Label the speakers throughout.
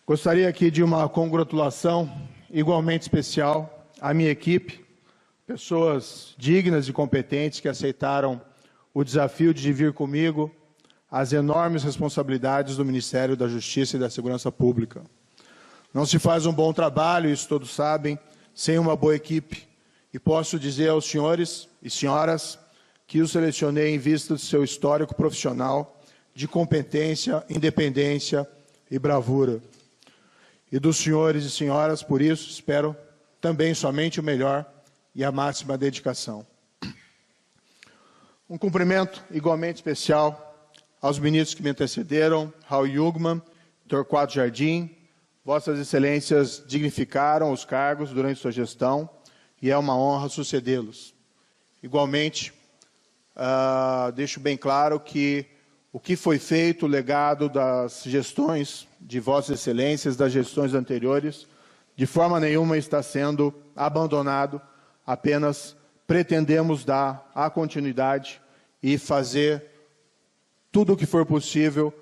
Speaker 1: Gostaria aqui de uma congratulação igualmente especial à minha equipe, pessoas dignas e competentes que aceitaram o desafio de dividir comigo as enormes responsabilidades do Ministério da Justiça e da Segurança Pública. Não se faz um bom trabalho, isso todos sabem, sem uma boa equipe. E posso dizer aos senhores e senhoras que o selecionei em vista do seu histórico profissional de competência, independência e bravura. E dos senhores e senhoras, por isso, espero também somente o melhor e a máxima dedicação. Um cumprimento igualmente especial aos ministros que me antecederam, Raul Jungmann, Torquato Jardim. Vossas Excelências dignificaram os cargos durante sua gestão e é uma honra sucedê-los. Igualmente, deixo bem claro que o que foi feito, o legado das gestões de Vossas Excelências, das gestões anteriores, de forma nenhuma está sendo abandonado, apenas pretendemos dar a continuidade e fazer tudo o que for possível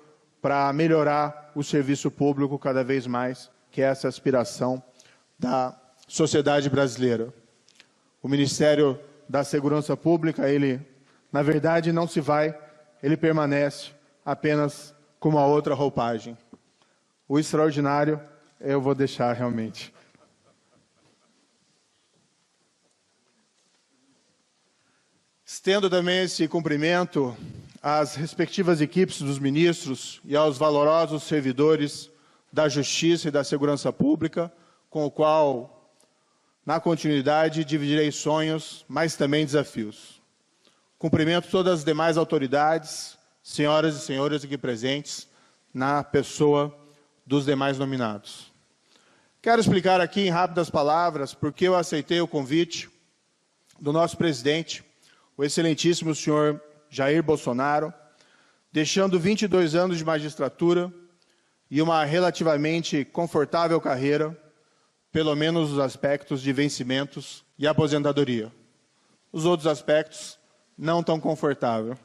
Speaker 1: para melhorar o serviço público cada vez mais, que é essa aspiração da sociedade brasileira. O Ministério da Segurança Pública, ele, na verdade, não se vai, ele permanece apenas com uma outra roupagem. O extraordinário eu vou deixar realmente. Estendo também esse cumprimento às respectivas equipes dos ministros e aos valorosos servidores da Justiça e da Segurança Pública, com o qual, na continuidade, dividirei sonhos, mas também desafios. Cumprimento todas as demais autoridades, senhoras e senhores aqui presentes, na pessoa dos demais nominados. Quero explicar aqui em rápidas palavras porque eu aceitei o convite do nosso presidente, o excelentíssimo senhor Jair Bolsonaro, deixando 22 anos de magistratura e uma relativamente confortável carreira, pelo menos os aspectos de vencimentos e aposentadoria. Os outros aspectos, não tão confortável.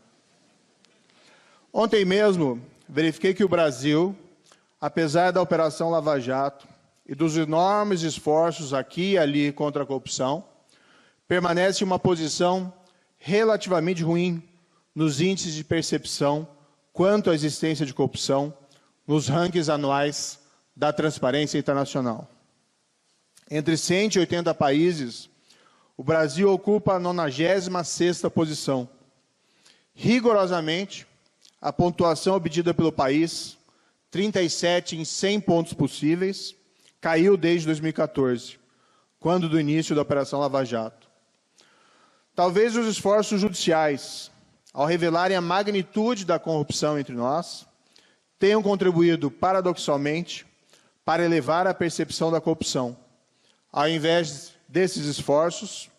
Speaker 1: Ontem mesmo, verifiquei que o Brasil, apesar da Operação Lava Jato e dos enormes esforços aqui e ali contra a corrupção, permanece em uma posição relativamente ruim nos índices de percepção quanto à existência de corrupção nos rankings anuais da Transparência Internacional. Entre 180 países, o Brasil ocupa a 96ª posição. Rigorosamente, a pontuação obtida pelo país, 37 em 100 pontos possíveis, caiu desde 2014, quando do início da Operação Lava Jato. Talvez os esforços judiciais, ao revelarem a magnitude da corrupção entre nós, tenham contribuído, paradoxalmente, para elevar a percepção da corrupção. Ao invés desses esforços,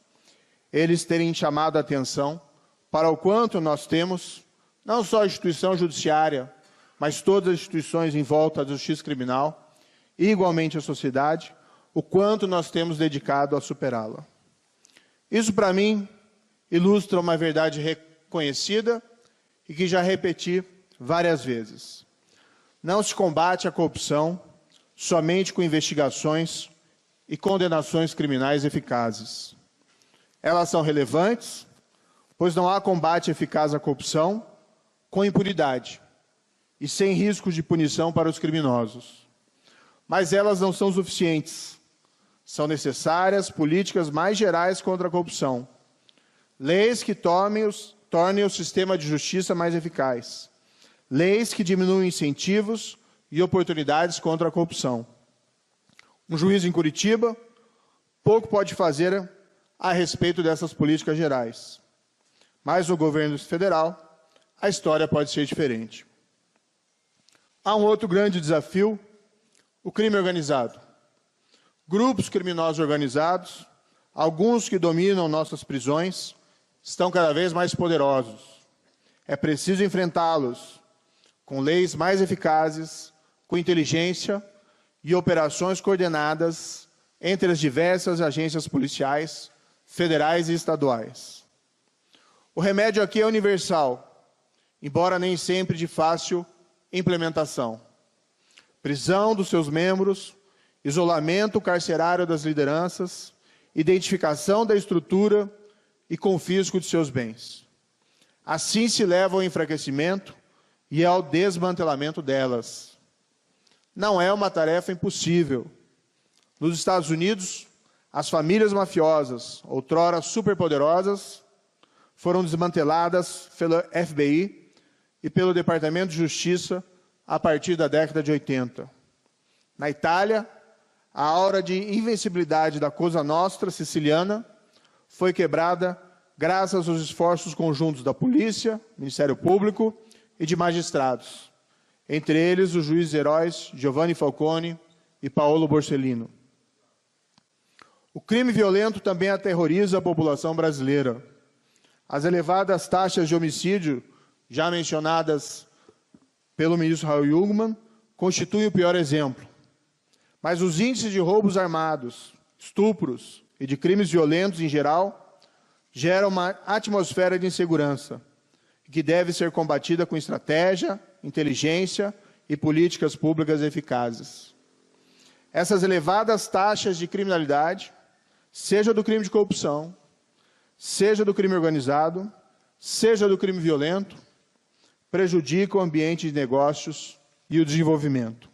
Speaker 1: eles terem chamado a atenção para o quanto nós temos, não só a instituição judiciária, mas todas as instituições em volta da justiça criminal, e igualmente a sociedade, o quanto nós temos dedicado a superá-la. Isso, para mim, ilustra uma verdade reconhecida e que já repeti várias vezes. Não se combate a corrupção somente com investigações e condenações criminais eficazes. Elas são relevantes, pois não há combate eficaz à corrupção com impunidade e sem riscos de punição para os criminosos. Mas elas não são suficientes. São necessárias políticas mais gerais contra a corrupção. Leis que tornem o sistema de justiça mais eficaz. Leis que diminuem incentivos e oportunidades contra a corrupção. Um juiz em Curitiba pouco pode fazer a respeito dessas políticas gerais. Mas no governo federal, a história pode ser diferente. Há um outro grande desafio, o crime organizado. Grupos criminosos organizados, alguns que dominam nossas prisões, estão cada vez mais poderosos. É preciso enfrentá-los com leis mais eficazes, com inteligência e operações coordenadas entre as diversas agências policiais, federais e estaduais. O remédio aqui é universal, embora nem sempre de fácil implementação. prisão dos seus membros, isolamento carcerário das lideranças, identificação da estrutura e confisco de seus bens. Assim se leva ao enfraquecimento e ao desmantelamento delas. Não é uma tarefa impossível. Nos Estados Unidos, as famílias mafiosas, outrora superpoderosas, foram desmanteladas pela FBI e pelo Departamento de Justiça a partir da década de 80. Na Itália, a aura de invencibilidade da Cosa Nostra siciliana foi quebrada graças aos esforços conjuntos da polícia, Ministério Público e de magistrados, entre eles os juízes heróis Giovanni Falcone e Paolo Borsellino. O crime violento também aterroriza a população brasileira. As elevadas taxas de homicídio, já mencionadas pelo ministro Raul Jungmann, constituem o pior exemplo. Mas os índices de roubos armados, estupros e de crimes violentos em geral geram uma atmosfera de insegurança que deve ser combatida com estratégia, inteligência e políticas públicas eficazes. Essas elevadas taxas de criminalidade, seja do crime de corrupção, seja do crime organizado, seja do crime violento, prejudicam o ambiente de negócios e o desenvolvimento.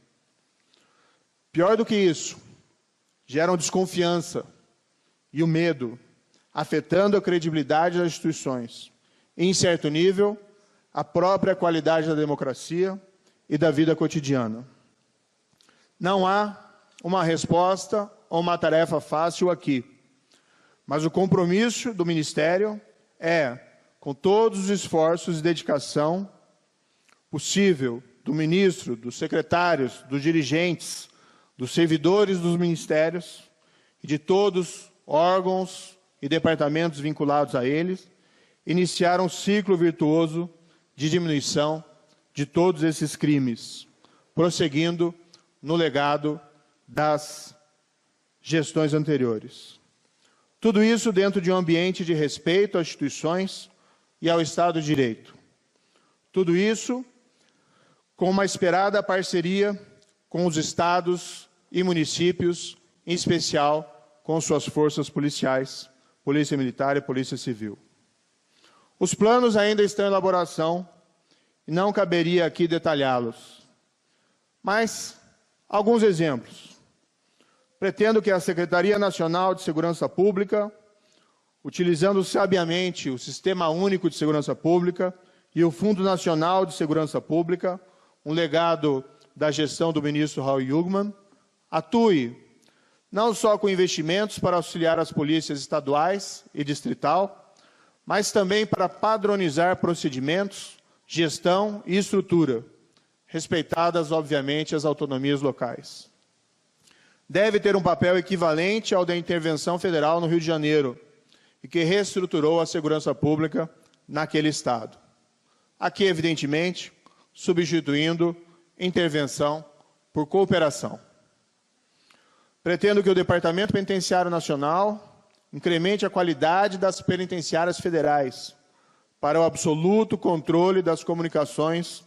Speaker 1: Pior do que isso, geram desconfiança e o medo, afetando a credibilidade das instituições e, em certo nível, a própria qualidade da democracia e da vida cotidiana. Não há uma resposta ou uma tarefa fácil aqui, mas o compromisso do Ministério é, com todos os esforços e dedicação possível do ministro, dos secretários, dos dirigentes, dos servidores dos ministérios e de todos órgãos e departamentos vinculados a eles, iniciar um ciclo virtuoso de diminuição de todos esses crimes, prosseguindo no legado das gestões anteriores. Tudo isso dentro de um ambiente de respeito às instituições e ao Estado de Direito. Tudo isso com uma esperada parceria com os estados e municípios, em especial com suas forças policiais, Polícia Militar e Polícia Civil. Os planos ainda estão em elaboração e não caberia aqui detalhá-los. Mas, alguns exemplos. Pretendo que a Secretaria Nacional de Segurança Pública, utilizando sabiamente o Sistema Único de Segurança Pública e o Fundo Nacional de Segurança Pública, um legado da gestão do ministro Raul Jungmann, atue não só com investimentos para auxiliar as polícias estaduais e distrital, mas também para padronizar procedimentos, gestão e estrutura, respeitadas, obviamente, as autonomias locais. Deve ter um papel equivalente ao da intervenção federal no Rio de Janeiro, e que reestruturou a segurança pública naquele estado. Aqui, evidentemente, substituindo intervenção por cooperação. Pretendo que o Departamento Penitenciário Nacional incremente a qualidade das penitenciárias federais para o absoluto controle das comunicações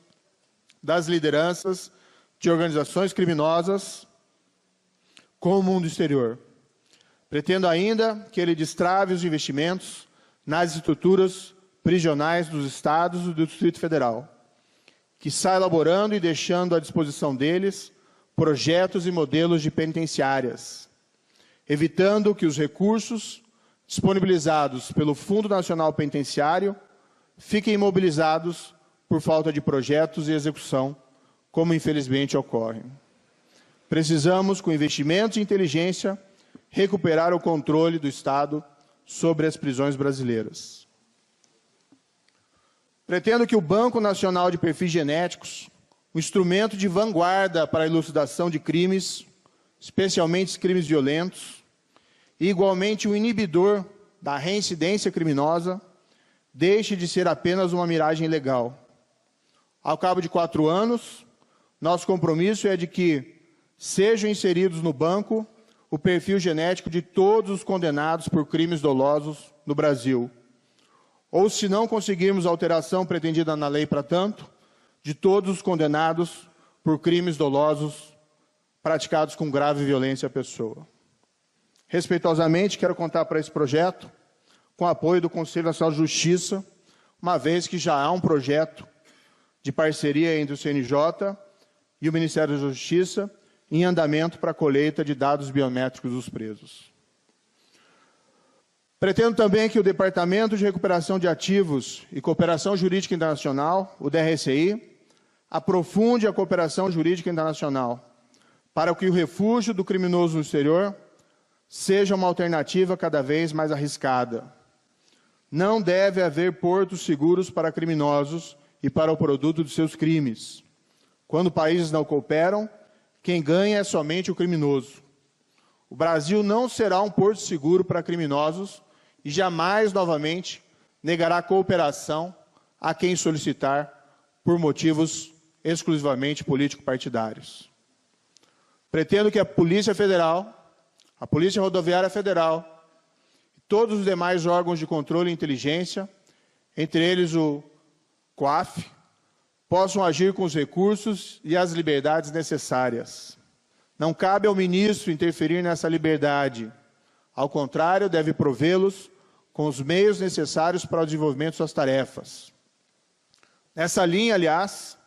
Speaker 1: das lideranças de organizações criminosas com o mundo exterior. Pretendo ainda que ele destrave os investimentos nas estruturas prisionais dos estados e do Distrito Federal, que está elaborando e deixando à disposição deles projetos e modelos de penitenciárias, evitando que os recursos disponibilizados pelo Fundo Nacional Penitenciário fiquem imobilizados por falta de projetos e execução, como infelizmente ocorre. Precisamos, com investimentos e inteligência, recuperar o controle do Estado sobre as prisões brasileiras. Pretendo que o Banco Nacional de Perfis Genéticos, um instrumento de vanguarda para a elucidação de crimes, especialmente crimes violentos, e igualmente um inibidor da reincidência criminosa, deixe de ser apenas uma miragem legal. Ao cabo de 4 anos, nosso compromisso é de que sejam inseridos no banco o perfil genético de todos os condenados por crimes dolosos no Brasil. Ou, se não conseguirmos a alteração pretendida na lei para tanto, de todos os condenados por crimes dolosos praticados com grave violência à pessoa. Respeitosamente, quero contar para esse projeto com o apoio do Conselho Nacional de Justiça, uma vez que já há um projeto de parceria entre o CNJ e o Ministério da Justiça em andamento para a colheita de dados biométricos dos presos. Pretendo também que o Departamento de Recuperação de Ativos e Cooperação Jurídica Internacional, o DRCI, aprofunde a cooperação jurídica internacional para que o refúgio do criminoso no exterior seja uma alternativa cada vez mais arriscada. Não deve haver portos seguros para criminosos e para o produto de seus crimes. Quando países não cooperam, quem ganha é somente o criminoso. O Brasil não será um porto seguro para criminosos e jamais, novamente, negará cooperação a quem solicitar por motivos exclusivamente político-partidários. Pretendo que a Polícia Federal, a Polícia Rodoviária Federal e todos os demais órgãos de controle e inteligência, entre eles o COAF, possam agir com os recursos e as liberdades necessárias. Não cabe ao ministro interferir nessa liberdade. Ao contrário, deve provê-los com os meios necessários para o desenvolvimento de suas tarefas. Nessa linha, aliás,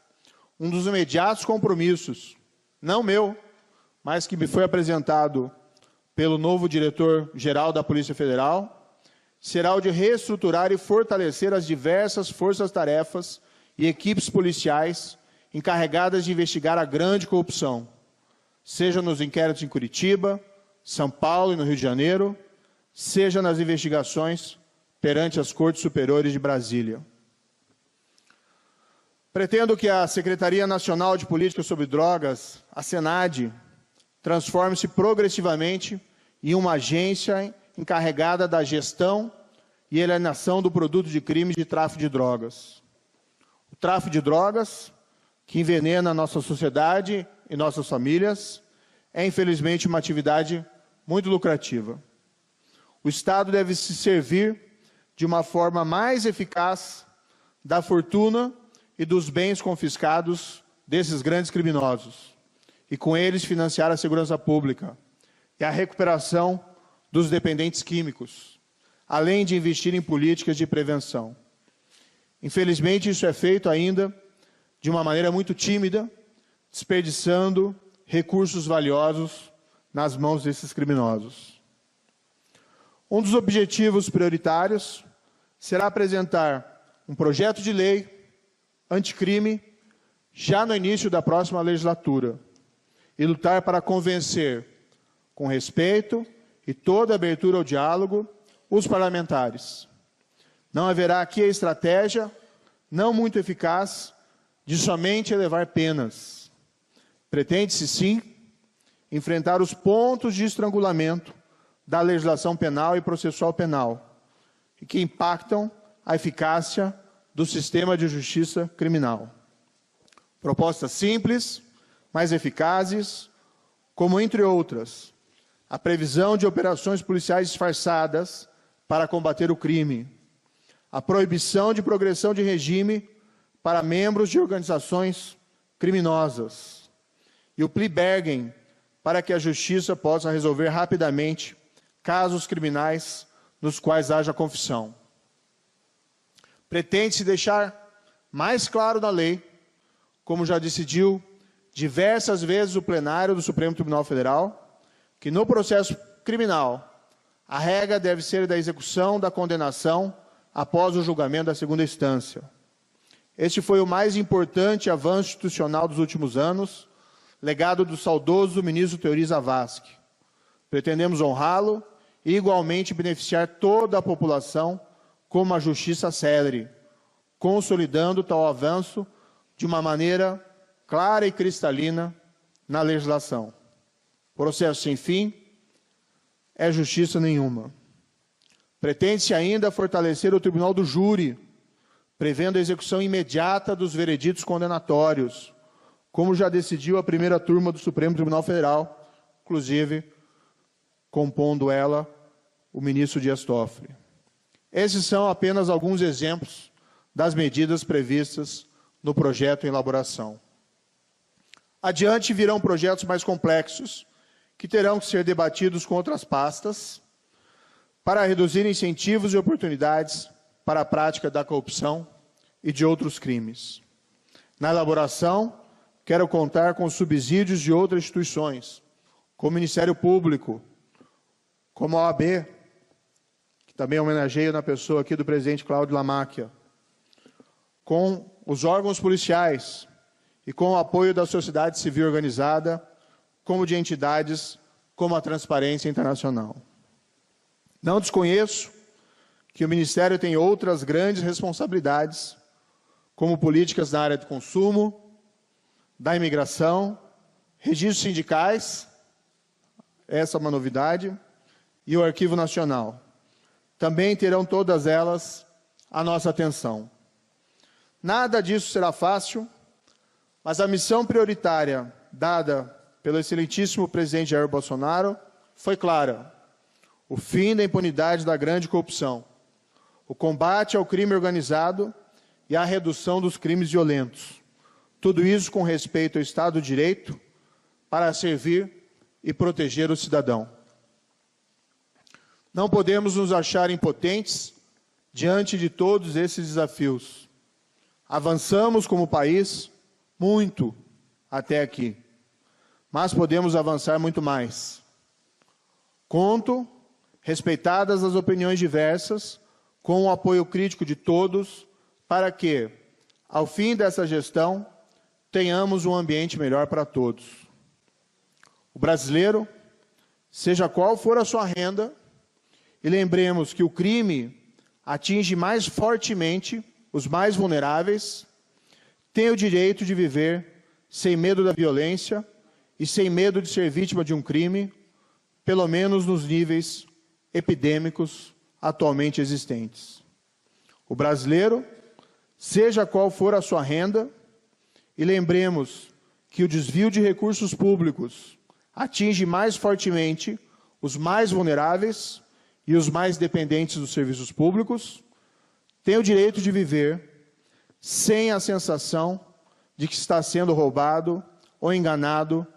Speaker 1: um dos imediatos compromissos, não meu, mas que me foi apresentado pelo novo diretor-geral da Polícia Federal, será o de reestruturar e fortalecer as diversas forças-tarefas e equipes policiais encarregadas de investigar a grande corrupção, seja nos inquéritos em Curitiba, São Paulo e no Rio de Janeiro, seja nas investigações perante as Cortes Superiores de Brasília. Pretendo que a Secretaria Nacional de Política sobre Drogas, a SENAD, transforme-se progressivamente em uma agência encarregada da gestão e alienação do produto de crimes de tráfico de drogas. O tráfico de drogas, que envenena a nossa sociedade e nossas famílias, é infelizmente uma atividade muito lucrativa. O Estado deve se servir de uma forma mais eficaz da fortuna e dos bens confiscados desses grandes criminosos, e com eles financiar a segurança pública e a recuperação dos dependentes químicos, além de investir em políticas de prevenção. Infelizmente, isso é feito ainda de uma maneira muito tímida, desperdiçando recursos valiosos nas mãos desses criminosos. Um dos objetivos prioritários será apresentar um projeto de lei anticrime já no início da próxima legislatura e lutar para convencer, com respeito e toda abertura ao diálogo, os parlamentares. Não haverá aqui a estratégia, não muito eficaz, de somente elevar penas. Pretende-se, sim, enfrentar os pontos de estrangulamento da legislação penal e processual penal, e que impactam a eficácia do sistema de justiça criminal. Propostas simples, mais eficazes, como, entre outras, a previsão de operações policiais disfarçadas para combater o crime, a proibição de progressão de regime para membros de organizações criminosas e o plea bargain para que a justiça possa resolver rapidamente casos criminais nos quais haja confissão. Pretende-se deixar mais claro na lei, como já decidiu diversas vezes o plenário do Supremo Tribunal Federal, que no processo criminal a regra deve ser da execução da condenação após o julgamento da segunda instância. Este foi o mais importante avanço institucional dos últimos anos, legado do saudoso ministro Teori Zavascki. Pretendemos honrá-lo e igualmente beneficiar toda a população com uma justiça célere, consolidando tal avanço de uma maneira clara e cristalina na legislação. Processo sem fim é justiça nenhuma. Pretende-se ainda fortalecer o Tribunal do Júri, prevendo a execução imediata dos vereditos condenatórios, como já decidiu a primeira turma do Supremo Tribunal Federal, inclusive compondo ela o ministro Dias Toffoli. Esses são apenas alguns exemplos das medidas previstas no projeto em elaboração. Adiante virão projetos mais complexos, que terão que ser debatidos com outras pastas, para reduzir incentivos e oportunidades para a prática da corrupção e de outros crimes. Na elaboração, quero contar com os subsídios de outras instituições, como o Ministério Público, como a OAB, que também homenageio na pessoa aqui do presidente Cláudio Lamáquia, com os órgãos policiais e com o apoio da sociedade civil organizada, como de entidades como a Transparência Internacional. Não desconheço que o Ministério tem outras grandes responsabilidades, como políticas na área do consumo, da imigração, registros sindicais, essa é uma novidade, e o Arquivo Nacional. Também terão todas elas a nossa atenção. Nada disso será fácil, mas a missão prioritária dada pelo excelentíssimo presidente Jair Bolsonaro foi clara: o fim da impunidade da grande corrupção, o combate ao crime organizado e a redução dos crimes violentos. Tudo isso com respeito ao Estado de Direito, para servir e proteger o cidadão. Não podemos nos achar impotentes diante de todos esses desafios. Avançamos como país muito até aqui, mas podemos avançar muito mais. Conto, respeitadas as opiniões diversas, com o apoio crítico de todos, para que, ao fim dessa gestão, tenhamos um ambiente melhor para todos. O brasileiro, seja qual for a sua renda, e lembremos que o crime atinge mais fortemente os mais vulneráveis, tem o direito de viver sem medo da violência e sem medo de ser vítima de um crime, pelo menos nos níveis epidêmicos atualmente existentes. O brasileiro, seja qual for a sua renda, e lembremos que o desvio de recursos públicos atinge mais fortemente os mais vulneráveis e os mais dependentes dos serviços públicos, tem o direito de viver sem a sensação de que está sendo roubado ou enganado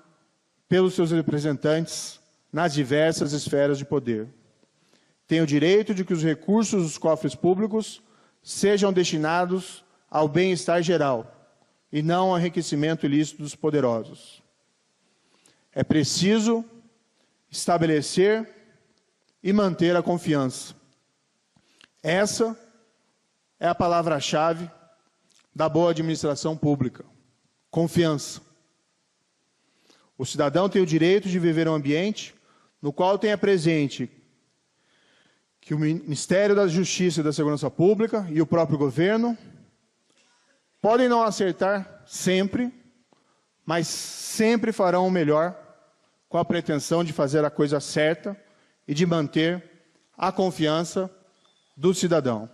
Speaker 1: pelos seus representantes nas diversas esferas de poder. Tem o direito de que os recursos dos cofres públicos sejam destinados ao bem-estar geral e não ao enriquecimento ilícito dos poderosos. É preciso estabelecer e manter a confiança. Essa é a palavra-chave da boa administração pública. Confiança. O cidadão tem o direito de viver um ambiente no qual tenha presente que o Ministério da Justiça e da Segurança Pública e o próprio governo podem não acertar sempre, mas sempre farão o melhor com a pretensão de fazer a coisa certa e de manter a confiança do cidadão.